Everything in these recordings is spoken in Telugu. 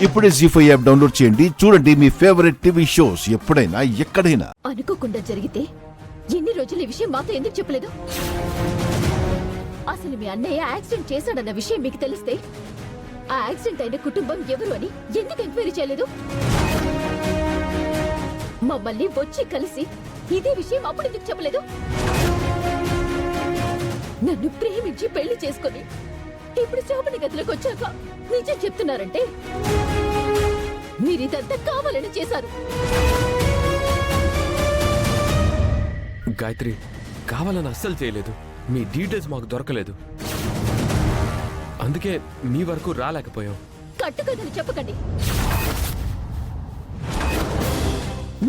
ఇప్పుడే జీ5 యాప్ డౌన్లోడ్ చేయండి. చూడండి మీ ఫేవరెట్ టీవీ షోస్ ఎప్పుడైనా ఎక్కడైనా. అనుకోకుండా జరిగితే ఎన్ని రోజులు ఈ విషయం మాతో ఎందుకు చెప్పలేదు? అసలు మీ అన్నయ్య యాక్సిడెంట్ చేశాడన్న విషయం మీకు తెలిస్తే ఆ యాక్సిడెంట్ అయిన కుటుంబం ఎవరు అని ఎందుకు ఎంక్వైరీ చేయలేదు? మమ్మల్ని వచ్చి కలిసి ఇదే విషయం అప్పుడు ఎందుకు చెప్పలేదు? నన్ను ప్రేమించి పెళ్లి చేసుకుని ఇప్పుడు శోభని గదిలోకి వచ్చాక నిజం చెప్తున్నారంటే మీరిదంతా కావాలని చేశారు. గాయత్రి, కావాలని అస్సలు చేయలేదు. మీ డీటెయిల్స్ మాకు దొరకలేదు, అందుకే మీ వరకు రాలేకపోయాం. కట్టుకథలు చెప్పకండి.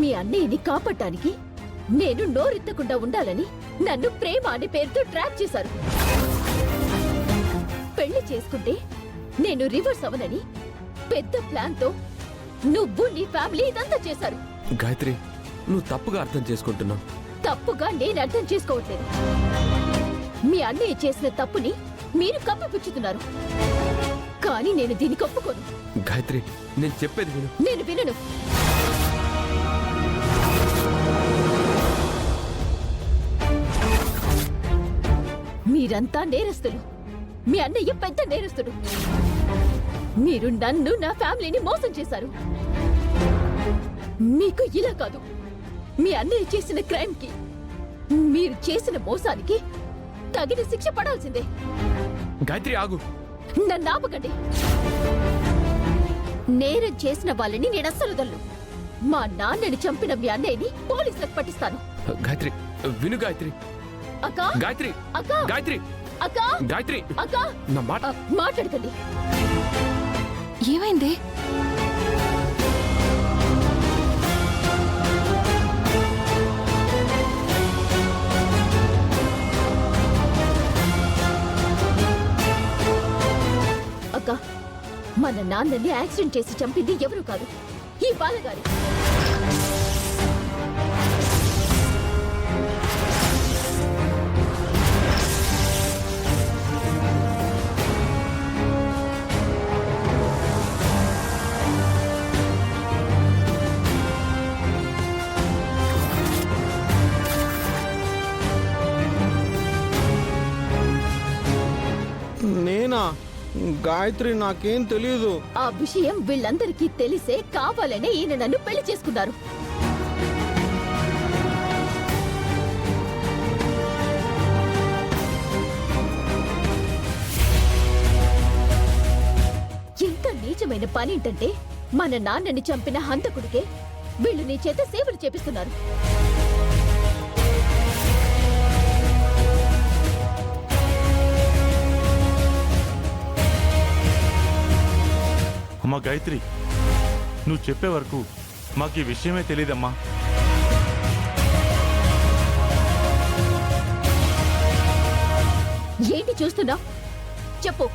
మీ అన్నయ్యని కాపాడటానికి నేను నోరెత్తకుండా ఉండాలని నన్ను ప్రేమ అనే పేరుతో ట్రాప్ చేశారు. పెళ్లి చేసుకుంటే నేను రివర్స్ అవనని పెద్ద ప్లాన్ తో నువ్వు నీ ఫ్యామిలీ ఇదంతా చేశారు. గాయత్రి, నువ్వు తప్పుగా అర్థం చేసుకుంటున్నావు. తప్పుగా నేను అర్థం చేసుకోవట్లేదు. మీ అన్నయ్య చేసిన తప్పుని మీరు కప్పిపుచ్చుతున్నారు, కానీ నేను దీనికి ఒప్పుకోను. గాయత్రి, నేను చెప్పేది విను. నేను వినను. మీరంతా నేరస్తులు. మీ అన్నయ్య పెద్ద నేరస్తుడు. మీరు నన్ను నా ఫ్యామిలీని మోసం చేశారు. మీకు ఇలా కాదు, మీ అన్నయ్య చేసిన క్రైమ్ కి, మీరు చేసిన మోసానికి తగిన శిక్ష పడాల్సిందే. గాయత్రి, ఆగు. నన్ను ఆపకండి. నేరం చేసిన వాళ్ళని నేను అస్సలు వదలను. మా నాన్నని చంపిన మీ అన్నయ్యని పోలీసులకు పట్టిస్తాను. గాయత్రి, విను. గాయత్రి, అక్క, గాయత్రి, అక్క, గాయత్రి, అక్క, గాయత్రి, అక్క, నా మాట. మాట్లాడకండి. ఏమైంది? అక్క, మన నాన్నని యాక్సిడెంట్ చేసి చంపింది ఎవరు కాదు, ఈ బాలగారు. నేనా? గాయత్రి, నాకేం తెలీదు. ఆ విషయం వీళ్ళందరికీ తెలిసే కావాలనే ఈయన నన్ను పెళ్లి చేసుకున్నారు. ఎంత నీచమైన పని ఏంటంటే మన నాన్నని చంపిన హంతకుడికే వీళ్ళు నీ చేత సేవలు చేపిస్తున్నారు. అమ్మా గాయత్రి, నువ్వు చెప్పే వరకు మాకు ఈ విషయమే తెలీదమ్మా. ఏంటి చూస్తున్నా? చెప్పు.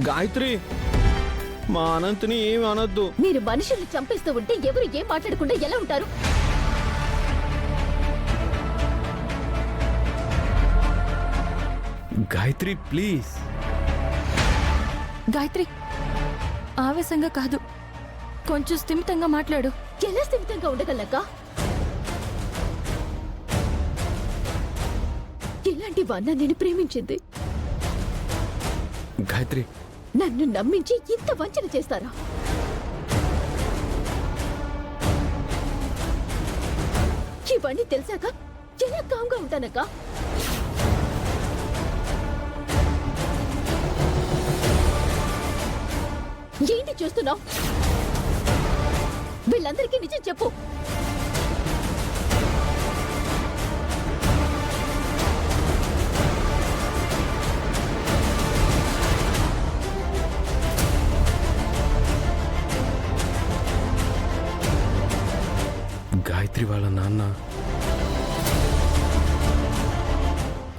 గాయత్రి, మా అనంతిని ఏమి అనొద్దు. మీరు మనుషుల్ని చంపేస్తూ ఉంటే ఎవరు ఏం మాట్లాడకుండా ఎలా ఉంటారు? గాయత్రి, ప్లీజ్. గాయత్రి, ఆవేశంగా కాదు, కొంచెం స్థిమితంగా మాట్లాడు. ఎలా స్థిమితంగా ఉండగలక? ఇలాంటి వాన్న నేను ప్రేమించింది. గాయత్రి, నన్ను నమ్మించి ఇంత వంచన చేస్తారా? ఇవన్నీ తెలిసాక ఎలా కాంగా ఉంటానక్క? ఏంటి చూస్తున్నావు? వీళ్ళందరికీ నిజం చెప్పు. గాయత్రి వాళ్ళ నాన్న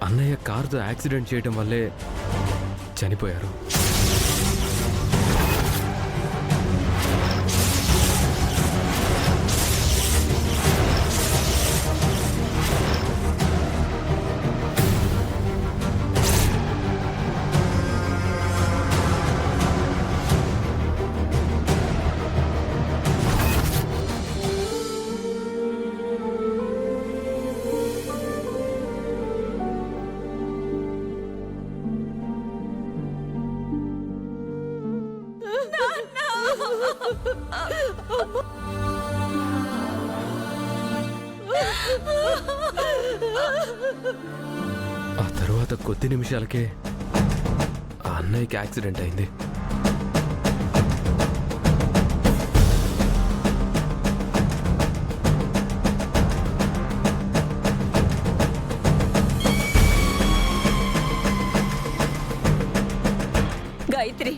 అన్నయ్య కారుతో యాక్సిడెంట్ చేయడం వల్లే చనిపోయారు. ఆ తర్వాత కొద్ది నిమిషాలకే ఆ అన్నయ్యకి యాక్సిడెంట్ అయింది. గాయత్రి,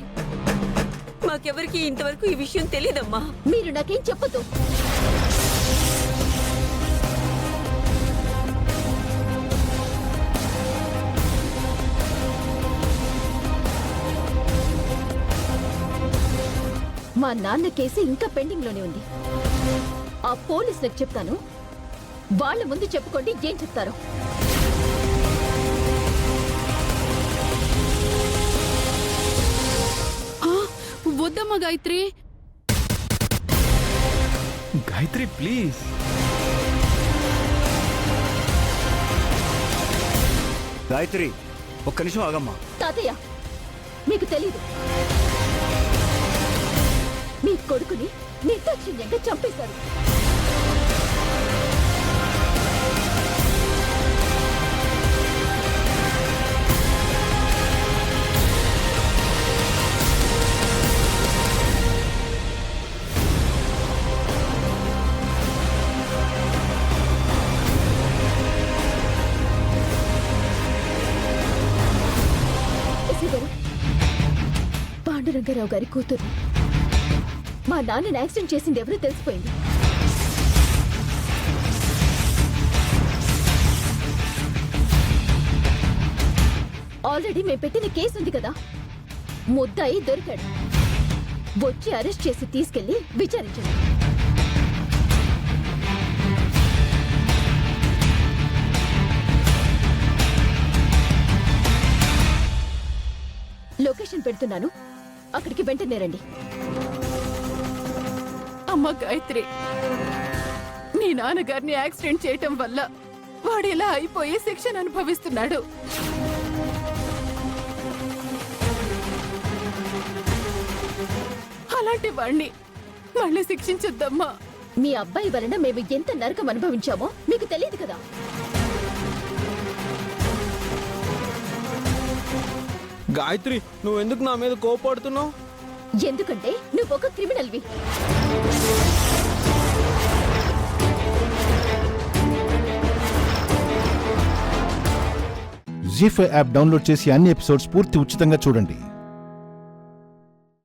మాకెవరికి ఇంతవరకు ఈ విషయం తెలియదమ్మా. మీరు నాకేం చెప్పొద్దు. మా నాన్న కేసు ఇంకా పెండింగ్ లోనే ఉంది. ఆ పోలీసులకు చెప్తాను, వాళ్ళ ముందు చెప్పుకోండి ఏం చెప్తారో. వద్దమ్మా గాయత్రి. గాయత్రి ప్లీజ్. గాయత్రి ఒక్క నిమిషం ఆగమ్మా. తాతయ్య, మీకు తెలీదు, మీ కొడుకుని నిర్దాక్షిణ్యంగా చంపేశారు. పాండురంగారావు గారి కూతురు. మా నాన్నని యాక్సిడెంట్ చేసింది ఎవరో తెలిసిపోయింది. ఆల్రెడీ మేము పెట్టిన కేసు ఉంది కదా, ముద్దాయి దొరికాడు. వచ్చి అరెస్ట్ చేసి తీసుకెళ్లి విచారించండి. లొకేషన్ పెడుతున్నాను, అక్కడికి వెంటనే రండి. అమ్మ గాయత్రి, నీ నాన్నగారిని యాక్సిడెంట్ చేయటం వల్ల వాడు ఇలా అయిపోయి శిక్షను అనుభవిస్తున్నాడు. అలాంటి వాణ్ణి మళ్ళీ శిక్షించొద్దమ్మా. మీ అబ్బాయి వలన మేము ఎంత నరకం అనుభవించామో మీకు తెలియదు కదా. గాయత్రి, నువ్వెందుకు నా మీద కోపడుతున్నావు? ఎందుకంటే నువ్వు ఒక క్రిమినల్వి. జీ5 యాప్ డౌన్లోడ్ చేసి అన్ని ఎపిసోడ్స్ పూర్తి ఉచితంగా చూడండి.